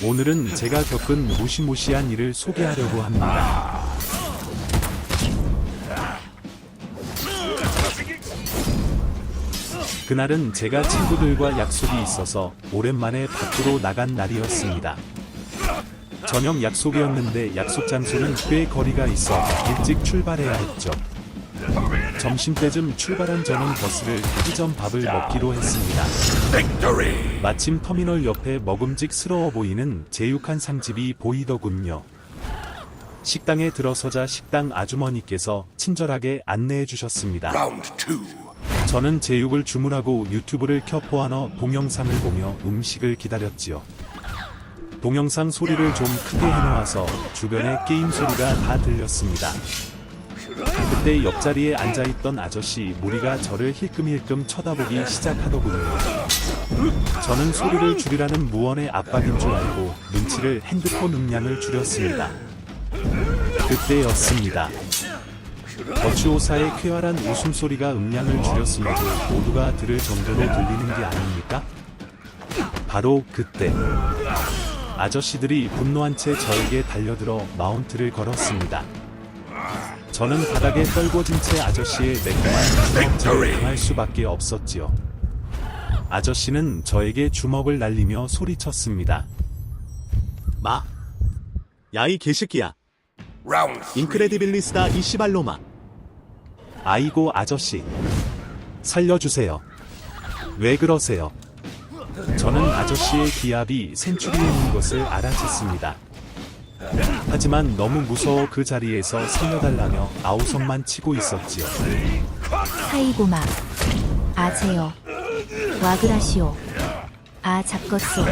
오늘은 제가 겪은 무시무시한 일을 소개하려고 합니다. 그날은 제가 친구들과 약속이 있어서 오랜만에 밖으로 나간 날이었습니다. 저녁 약속이었는데 약속 장소는 꽤 거리가 있어 일찍 출발해야 했죠. 점심때쯤 출발한 저는 버스를 타기 전 밥을 먹기로 했습니다. 마침 터미널 옆에 먹음직스러워 보이는 제육한 상집이 보이더군요. 식당에 들어서자 식당 아주머니께서 친절하게 안내해 주셨습니다. 저는 제육을 주문하고 유튜브를 켜 포함어 동영상을 보며 음식을 기다렸지요. 동영상 소리를 좀 크게 해놓아서 주변에 게임 소리가 다 들렸습니다. 그때 옆자리에 앉아있던 아저씨 무리가 저를 힐끔힐끔 쳐다보기 시작하더군요. 저는 소리를 줄이라는 무언의 압박인 줄 알고 눈치를 핸드폰 음량을 줄였습니다. 그때였습니다. 버추오사의 쾌활한 웃음소리가 음량을 줄였음에도 모두가 들을 정도로 들리는 게 아닙니까? 바로 그때 아저씨들이 분노한 채 저에게 달려들어 마운트를 걸었습니다. 저는 바닥에 떨궈진 채 아저씨의 매콤한 주먹질을 당할 수밖에 없었지요. 아저씨는 저에게 주먹을 날리며 소리쳤습니다. 야, 이 개새끼야. 인크레디빌리스다, 이 씨발로마. 아이고 아저씨, 살려주세요. 왜 그러세요? 저는 아저씨의 기압이 센츄리에 있는 것을 알아챘습니다. 하지만 너무 무서워 그 자리에서 살려달라며 아우성만 치고 있었지요. 하이고마 아세요 와그라시오 아 잡것소.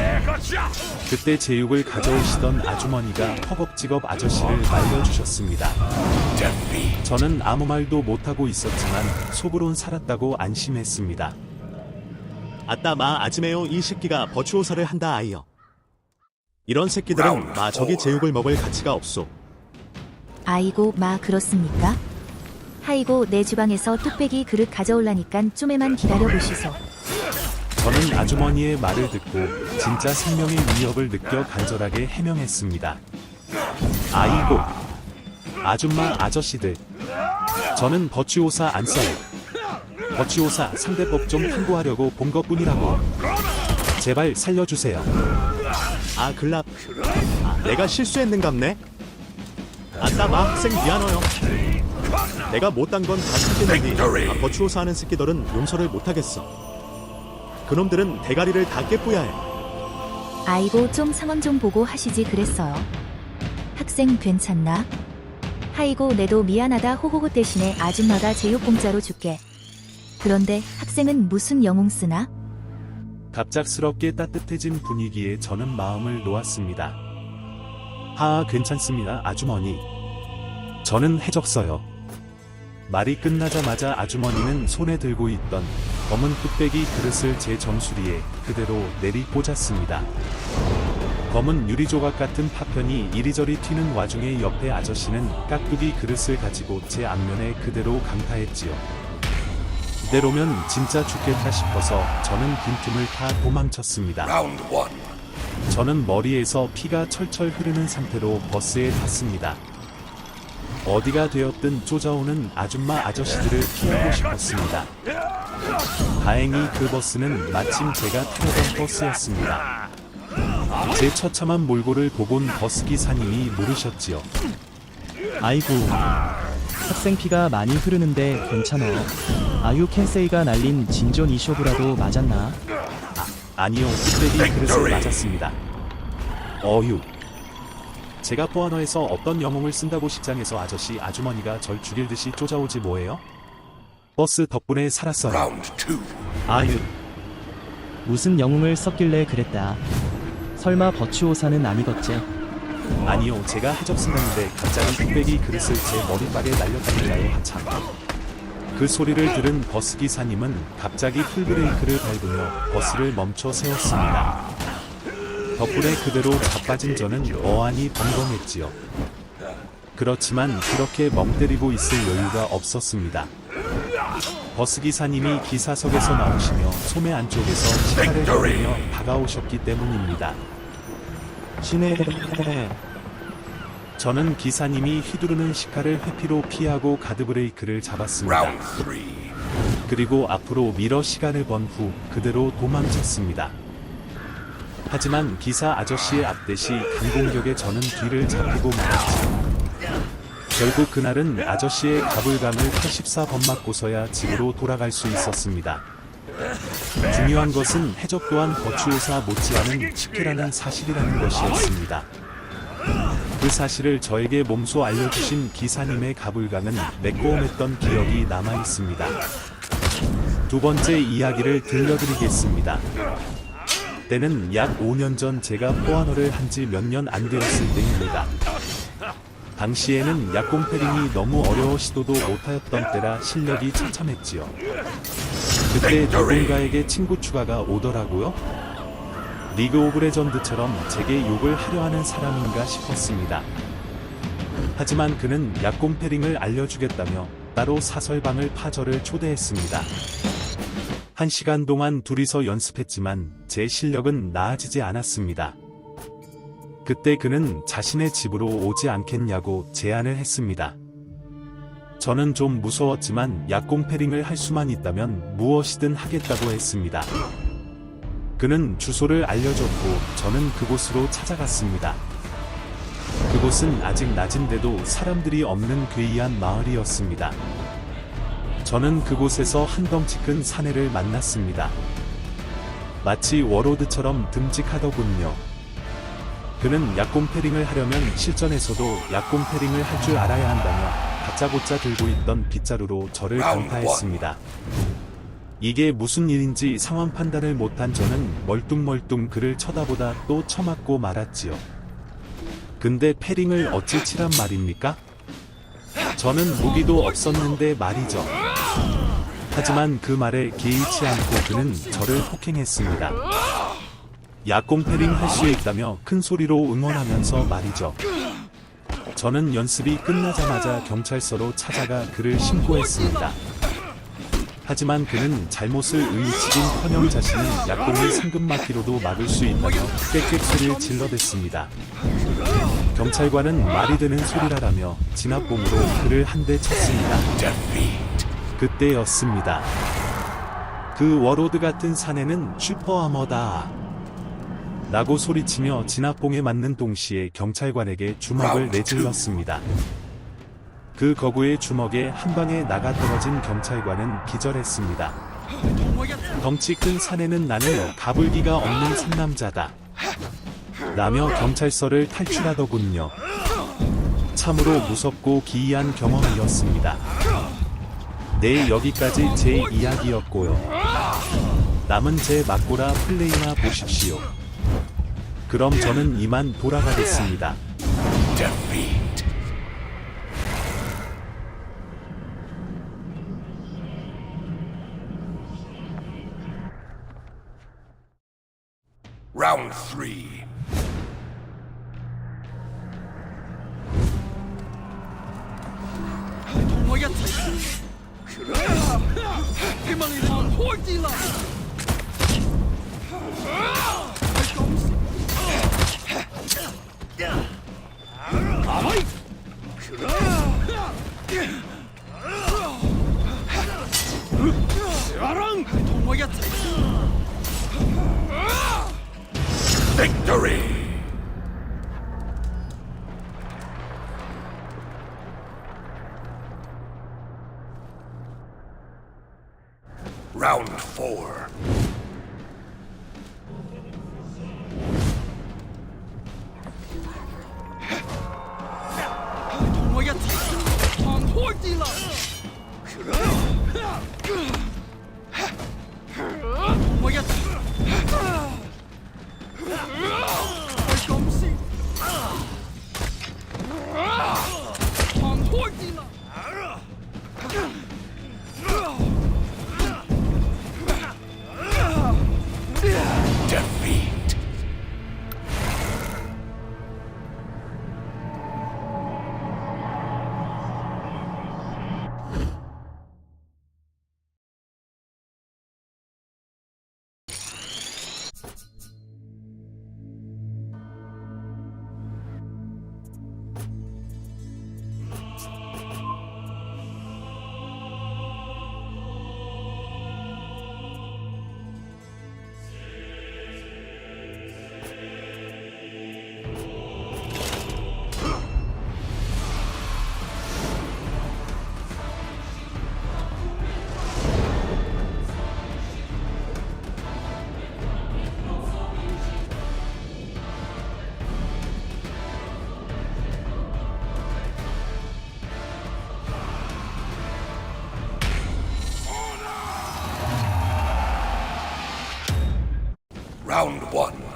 그때 제육을 가져오시던 아주머니가 허겁지겁 아저씨를 말려주셨습니다. 저는 아무 말도 못하고 있었지만 속으론 살았다고 안심했습니다. 아따 마 아즈메요, 이 새끼가 버추오사를 한다 아이여. 이런 새끼들은 저기 제육을 먹을 가치가 없소. 아이고 마 그렇습니까? 하이고 내 주방에서 뚝배기 그릇 가져올라니깐 좀에만 기다려보시소. 저는 아주머니의 말을 듣고 진짜 생명의 위협을 느껴 간절하게 해명했습니다. 아이고 아줌마 아저씨들, 저는 버추오사 안 써요. 버추오사 상대법 좀 참고하려고 본 것뿐이라고. 제발 살려주세요. 글랍. 내가 실수했는갑네. 아따 마 학생 미안해요. 내가 못한 건 다 참겠는데 버추오사 하는 새끼들은 용서를 못하겠어. 그놈들은 대가리를 다 깨뿌야 해. 아이고 좀 상황 좀 보고 하시지 그랬어요. 학생 괜찮나? 하이고 내도 미안하다 호호호 대신에 아줌마가 제육 공짜로 줄게. 그런데 학생은 무슨 영웅 쓰나? 갑작스럽게 따뜻해진 분위기에 저는 마음을 놓았습니다. 괜찮습니다 아주머니. 저는 해적서요. 말이 끝나자마자 아주머니는 손에 들고 있던 검은 뚝배기 그릇을 제 정수리에 그대로 내리 꽂았습니다. 검은 유리조각 같은 파편이 이리저리 튀는 와중에 옆에 아저씨는 깍두기 그릇을 가지고 제 앞면에 그대로 강타했지요. 이대로면 진짜 죽겠다 싶어서 저는 빈틈을 타 도망쳤습니다. 저는 머리에서 피가 철철 흐르는 상태로 버스에 탔습니다. 어디가 되었든 쫓아오는 아줌마 아저씨들을 피하고 싶었습니다. 다행히 그 버스는 마침 제가 타려던 버스였습니다. 제 처참한 몰골을 보곤 버스 기사님이 물으셨지요. 아이고, 학생 피가 많이 흐르는데 괜찮아. 아유 켄세이가 날린 진존 이쇼부라도 맞았나? 아니요, 뚝배기 그릇을 맞았습니다. 어휴. 제가 포아너에서 어떤 영웅을 쓴다고 식장에서 아저씨 아주머니가 절 죽일 듯이 쫓아오지 뭐예요? 버스 덕분에 살았어요. 아유, 무슨 영웅을 썼길래 그랬다. 설마 버추오사는 아니겠지? 아니요, 제가 해적 쓴다는데 갑자기 뚝배기 그릇을 제 머리빨에 날렸다니까요 한참. 그 소리를 들은 버스 기사님은 갑자기 풀브레이크를 밟으며 버스를 멈춰 세웠습니다. 덕분에 그대로 자빠진 저는 어안이 벙벙했지요. 그렇지만 그렇게 멍 때리고 있을 여유가 없었습니다. 버스기사님이 기사석에서 나오시며 소매 안쪽에서 시카를 꺼내며 다가오셨기 때문입니다. 신의 저는 기사님이 휘두르는 시카를 회피로 피하고 가드브레이크를 잡았습니다. 그리고 앞으로 밀어 시간을 번 후 그대로 도망쳤습니다. 하지만 기사 아저씨의 앞대시 강공격에 저는 뒤를 잡히고 말았죠. 결국 그날은 아저씨의 가불감을 84번 맞고서야 집으로 돌아갈 수 있었습니다. 중요한 것은 해적 또한 버추오사 못지않은 치케라는 사실이라는 것이었습니다. 그 사실을 저에게 몸소 알려주신 기사님의 가불강은 매끄러움했던 기억이 남아있습니다. 두 번째 이야기를 들려드리겠습니다. 때는 약 5년 전 제가 포아너를 한 지 몇 년 안 되었을 때입니다. 당시에는 약공패링이 너무 어려워 시도도 못하였던 때라 실력이 처참했지요. 그때 누군가에게 친구 추가가 오더라고요. 리그 오브 레전드처럼 제게 욕을 하려 하는 사람인가 싶었습니다. 하지만 그는 약공패링을 알려주겠다며 따로 사설방을 파저를 초대했습니다. 1시간 동안 둘이서 연습했지만 제 실력은 나아지지 않았습니다. 그때 그는 자신의 집으로 오지 않겠냐고 제안을 했습니다. 저는 좀 무서웠지만 약공패링을 할 수만 있다면 무엇이든 하겠다고 했습니다. 그는 주소를 알려줬고 저는 그곳으로 찾아갔습니다. 그곳은 아직 낮인데도 사람들이 없는 괴이한 마을이었습니다. 저는 그곳에서 한 덩치 큰 사내를 만났습니다. 마치 워로드처럼 듬직하더군요. 그는 약공패링을 하려면 실전에서도 약공패링을 할 줄 알아야 한다며 다짜고짜 들고 있던 빗자루로 저를 강타했습니다. 이게 무슨 일인지 상황 판단을 못한 저는 멀뚱멀뚱 그를 쳐다보다 또 쳐맞고 말았지요. 근데 패링을 어찌 치란 말입니까? 저는 무기도 없었는데 말이죠. 하지만 그 말에 개의치 않고 그는 저를 폭행했습니다. 약공패링 할 수 있다며 큰 소리로 응원하면서 말이죠. 저는 연습이 끝나자마자 경찰서로 찾아가 그를 신고했습니다. 하지만 그는 잘못을 의치긴커녕 자신은 약공을 상급막기로도 막을 수 있다며 꽥꽥 소리를 질러댔습니다. 경찰관은 말이 되는 소리라라며 진압봉으로 그를 한 대 쳤습니다. 그때였습니다. 그 워로드 같은 사내는 슈퍼아머다 라고 소리치며 진압봉에 맞는 동시에 경찰관에게 주먹을 내질렀습니다. 그 거구의 주먹에 한 방에 나가 떨어진 경찰관은 기절했습니다. 덩치 큰 사내는 나는 가불기가 없는 상남자다 라며 경찰서를 탈출하더군요. 참으로 무섭고 기이한 경험이었습니다. 네, 여기까지 제 이야기였고요. 남은 제 막고라 플레이나 보십시오. 그럼 저는 이만 돌아가겠습니다. Round 3. Victory! Round 4. Defeat. Round one.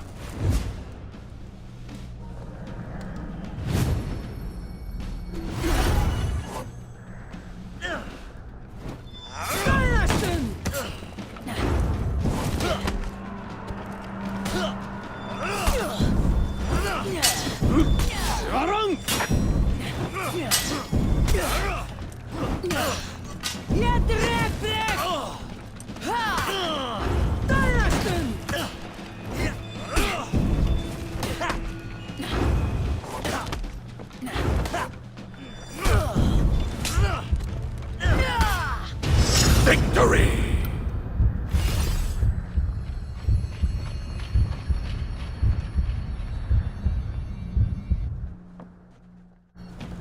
Victory!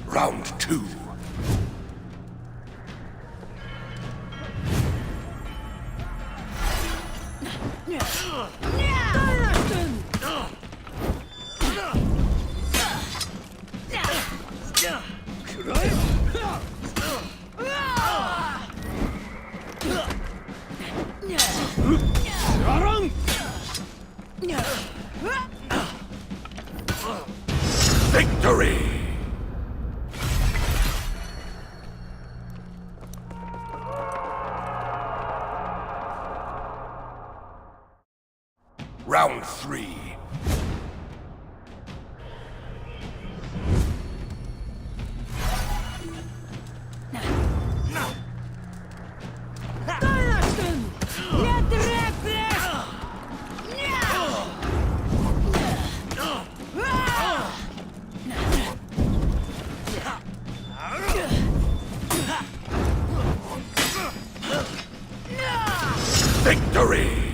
Round two. Victory! Round three. Victory!